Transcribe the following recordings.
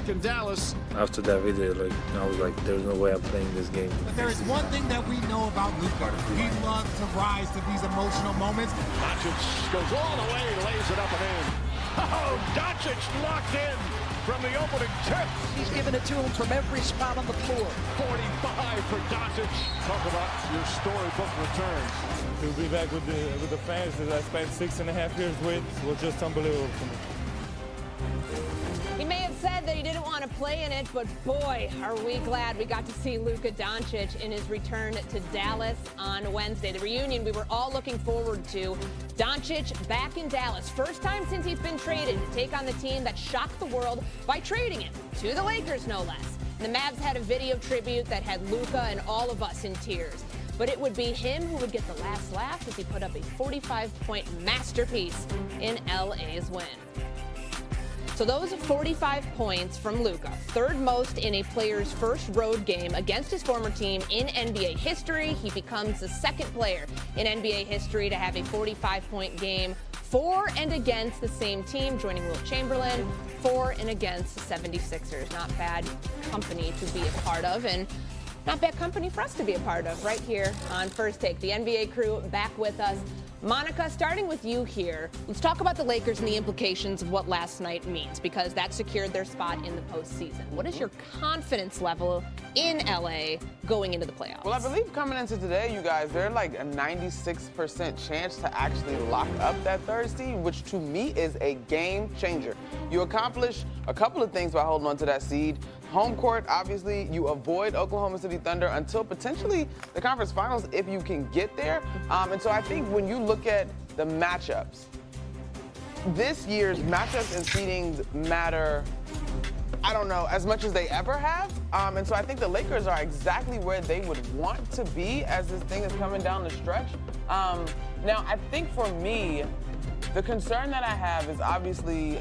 back in Dallas. After that video, I was like, there's no way I'm playing this game. But there is one thing that we know about Luka. He loves to rise to these emotional moments. Doncic goes all the way, lays it up and in. Oh, Doncic locked in from the opening tip. He's giving it to him from every spot on the floor. 45 for Doncic. Talk about your storybook returns. To be back with the fans that I spent 6.5 years with was just unbelievable for me. He may have said that he didn't want to play in it, but boy, are we glad we got to see Luka Doncic in his return to Dallas on Wednesday. The reunion we were all looking forward to. Doncic back in Dallas. First time since he's been traded to take on the team that shocked the world by trading him to the Lakers, no less. And the Mavs had a video tribute that had Luka and all of us in tears. But it would be him who would get the last laugh as he put up a 45-point masterpiece in LA's win. So those 45 points from Luka, third most in a player's first road game against his former team in NBA history. He becomes the second player in NBA history to have a 45-point game for and against the same team, joining Wilt Chamberlain, for and against the 76ers. Not bad company to be a part of, and not bad company for us to be a part of right here on First Take. The NBA crew back with us. Monica, starting with you here, let's talk about the Lakers and the implications of what last night means, because that secured their spot in the postseason. What is your confidence level in LA going into the playoffs? Well, I believe coming into today, you guys, they're like a 96% chance to actually lock up that third seed, which to me is a game changer. You accomplish a couple of things by holding on to that seed. Home court, obviously, you avoid Oklahoma City Thunder until potentially the conference finals if you can get there. And so I think when you look at the matchups, this year's matchups and seedings matter, I don't know, as much as they ever have. And so I think the Lakers are exactly where they would want to be as this thing is coming down the stretch. Now, I think for me, the concern that I have is obviously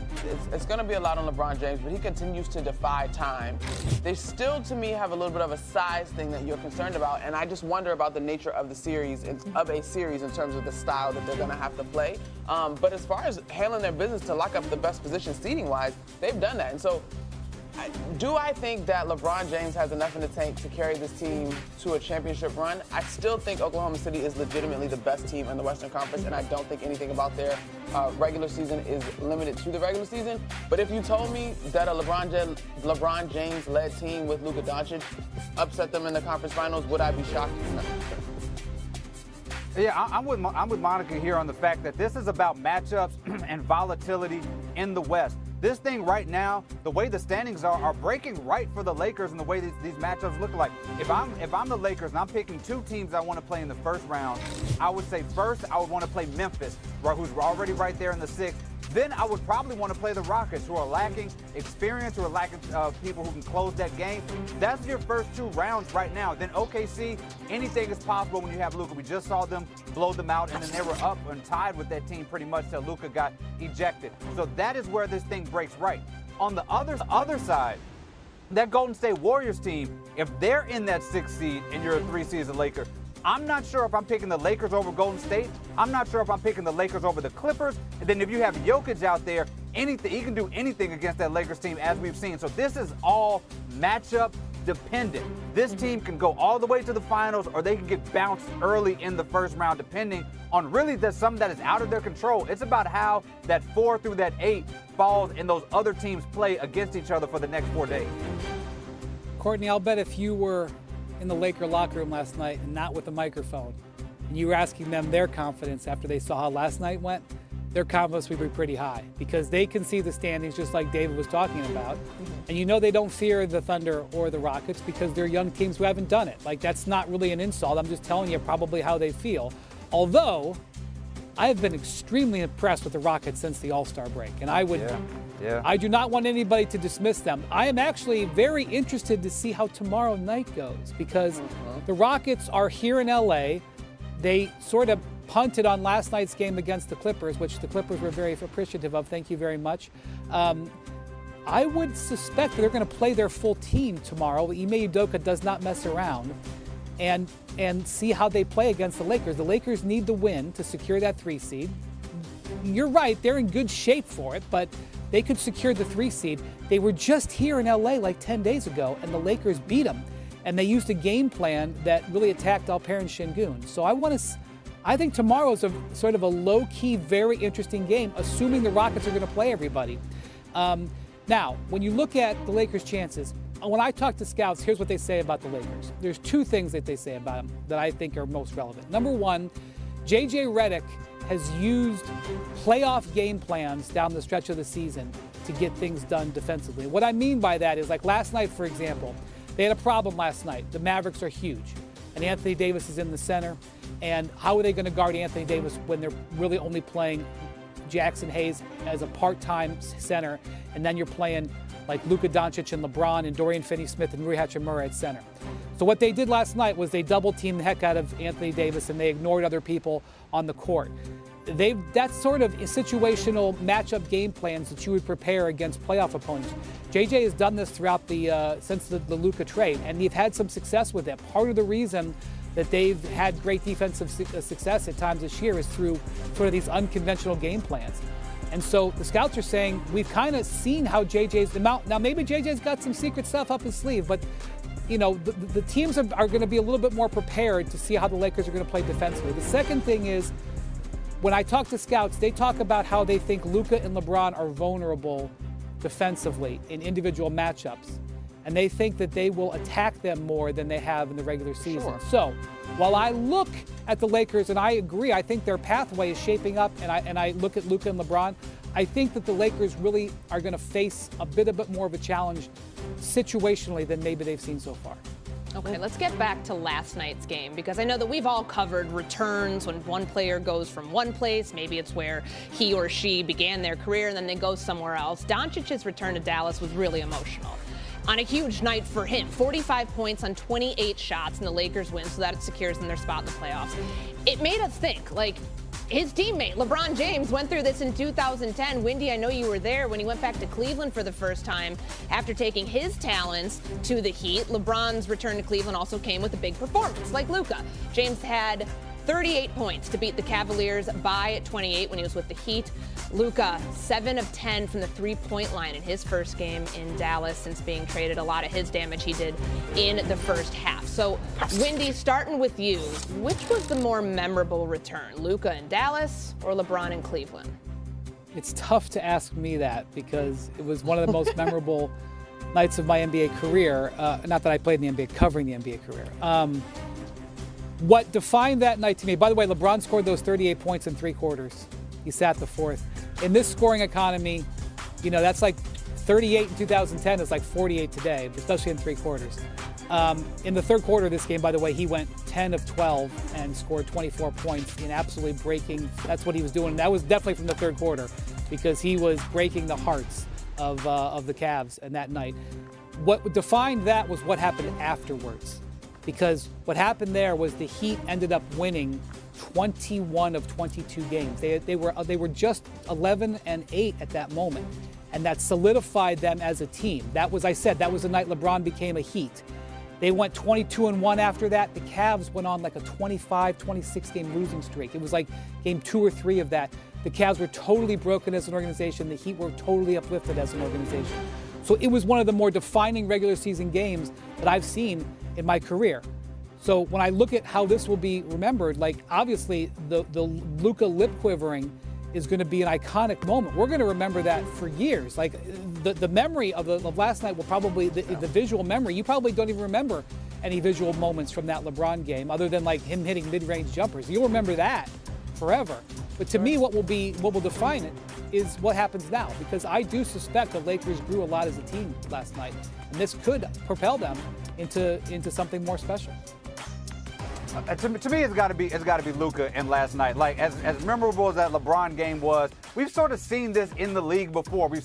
it's going to be a lot on LeBron James, but he continues to defy time. They still, to me, have a little bit of a size thing that you're concerned about, and I just wonder about the nature of the series, in terms of the style that they're going to have to play. But as far as handling their business to lock up the best position seeding-wise, they've done that. And so do I think that LeBron James has enough in the tank to carry this team to a championship run? I still think Oklahoma City is legitimately the best team in the Western Conference, and I don't think anything about their regular season is limited to the regular season. But if you told me that a LeBron James-led team with Luka Doncic upset them in the conference finals, would I be shocked? No. Yeah, I'm with Monica here on the fact that this is about matchups and volatility in the West. This thing right now, the way the standings are breaking right for the Lakers and the way these matchups look like. If I'm the Lakers and I'm picking two teams I want to play in the first round, I would say first I would want to play Memphis, who's already right there in the sixth. Then I would probably want to play the Rockets, who are lacking experience, who are lacking people who can close that game. That's your first two rounds right now. Then OKC, anything is possible when you have Luka. We just saw them blow them out, and then they were up and tied with that team pretty much till Luka got ejected. So that is where this thing breaks right. On the other side, that Golden State Warriors team, if they're in that 6th seed and you're a 3 seed as a Laker, I'm not sure if I'm picking the Lakers over Golden State. I'm not sure if I'm picking the Lakers over the Clippers. And then if you have Jokic out there, he can do anything against that Lakers team, as we've seen. So this is all matchup dependent. This team can go all the way to the finals, or they can get bounced early in the first round, depending on really something that is out of their control. It's about how that 4 through that 8 falls and those other teams play against each other for the next 4 days. Courtney, I'll bet if you were in the Laker locker room last night and not with a microphone, and you were asking them their confidence after they saw how last night went, their confidence would be pretty high, because they can see the standings just like David was talking about. And you know they don't fear the Thunder or the Rockets because they're young teams who haven't done it. Like, that's not really an insult. I'm just telling you probably how they feel. Although, I have been extremely impressed with the Rockets since the All-Star break, and I do not want anybody to dismiss them. I am actually very interested to see how tomorrow night goes, because the Rockets are here in LA. They sort of punted on last night's game against the Clippers, which the Clippers were very appreciative of. Thank you very much. I would suspect that they're going to play their full team tomorrow. Ime Udoka does not mess around, and see how they play against the Lakers. The Lakers need the win to secure that 3 seed. You're right, they're in good shape for it, but they could secure the 3 seed. They were just here in LA like 10 days ago, and the Lakers beat them. And they used a game plan that really attacked Alperen Şengün. So I think tomorrow is a sort of a low-key, very interesting game, assuming the Rockets are going to play everybody. Now, when you look at the Lakers' chances, when I talk to scouts, here's what they say about the Lakers. There's 2 things that they say about them that I think are most relevant. Number 1, J.J. Redick has used playoff game plans down the stretch of the season to get things done defensively. What I mean by that is, like last night, for example, they had a problem last night. The Mavericks are huge, and Anthony Davis is in the center. And how are they going to guard Anthony Davis when they're really only playing Jackson Hayes as a part-time center, and then you're playing like Luka Doncic and LeBron and Dorian Finney-Smith and Rui Hachimura at center? So what they did last night was they double-teamed the heck out of Anthony Davis, and they ignored other people on the court. That's sort of situational matchup game plans that you would prepare against playoff opponents. JJ has done this throughout since the Luka trade, and they've had some success with it. Part of the reason that they've had great defensive success at times this year is through sort of these unconventional game plans. And so the scouts are saying we've kind of seen how JJ's now maybe JJ's got some secret stuff up his sleeve, but you know the teams are going to be a little bit more prepared to see how the Lakers are going to play defensively. The second thing is, when I talk to scouts, they talk about how they think Luka and LeBron are vulnerable defensively in individual matchups. And they think that they will attack them more than they have in the regular season. Sure. So while I look at the Lakers, and I agree, I think their pathway is shaping up, and I look at Luka and LeBron, I think that the Lakers really are going to face a bit more of a challenge situationally than maybe they've seen so far. Okay, let's get back to last night's game, because I know that we've all covered returns when one player goes from one place. Maybe it's where he or she began their career and then they go somewhere else. Doncic's return to Dallas was really emotional. On a huge night for him, 45 points on 28 shots, and the Lakers win, so that secures them their spot in the playoffs. It made us think, like, his teammate, LeBron James, went through this in 2010. Windy, I know you were there when he went back to Cleveland for the first time after taking his talents to the Heat. LeBron's return to Cleveland also came with a big performance, like Luka. James had 38 points to beat the Cavaliers by 28 when he was with the Heat. Luka, 7 of 10 from the three-point line in his first game in Dallas since being traded. A lot of his damage he did in the first half. So, Windy, starting with you, which was the more memorable return, Luka in Dallas or LeBron in Cleveland? It's tough to ask me that because it was one of the most memorable nights of my NBA career. Not that I played in the NBA, covering the NBA career. What defined that night to me, by the way, LeBron scored those 38 points in 3 quarters. He sat the 4th. In this scoring economy, you know, that's like 38 in 2010 is like 48 today, especially in 3 quarters. In the 3rd quarter of this game, by the way, he went 10 of 12 and scored 24 points in absolutely breaking. That's what he was doing. That was definitely from the 3rd quarter because he was breaking the hearts of the Cavs in that night. What defined that was what happened afterwards. Because what happened there was the Heat ended up winning 21 of 22 games. They were just 11-8 at that moment, and that solidified them as a team. That was, I said, that was the night LeBron became a Heat. They went 22-1 after that. The Cavs went on like a 25-26 game losing streak. It was like game 2 or 3 of that. The Cavs were totally broken as an organization. The Heat were totally uplifted as an organization. So it was one of the more defining regular season games that I've seen in my career. So when I look at how this will be remembered, like obviously the Luka lip quivering is going to be an iconic moment. We're going to remember that for years. Like the memory of last night will probably, the visual memory, you probably don't even remember any visual moments from that LeBron game other than like him hitting mid-range jumpers. You'll remember that forever. But to me, what will define it is what happens now, because I do suspect the Lakers grew a lot as a team last night, and this could propel them into something more special. To me, it's got to be Luka in last night. Like as memorable as that LeBron game was, we've sort of seen this in the league before. We've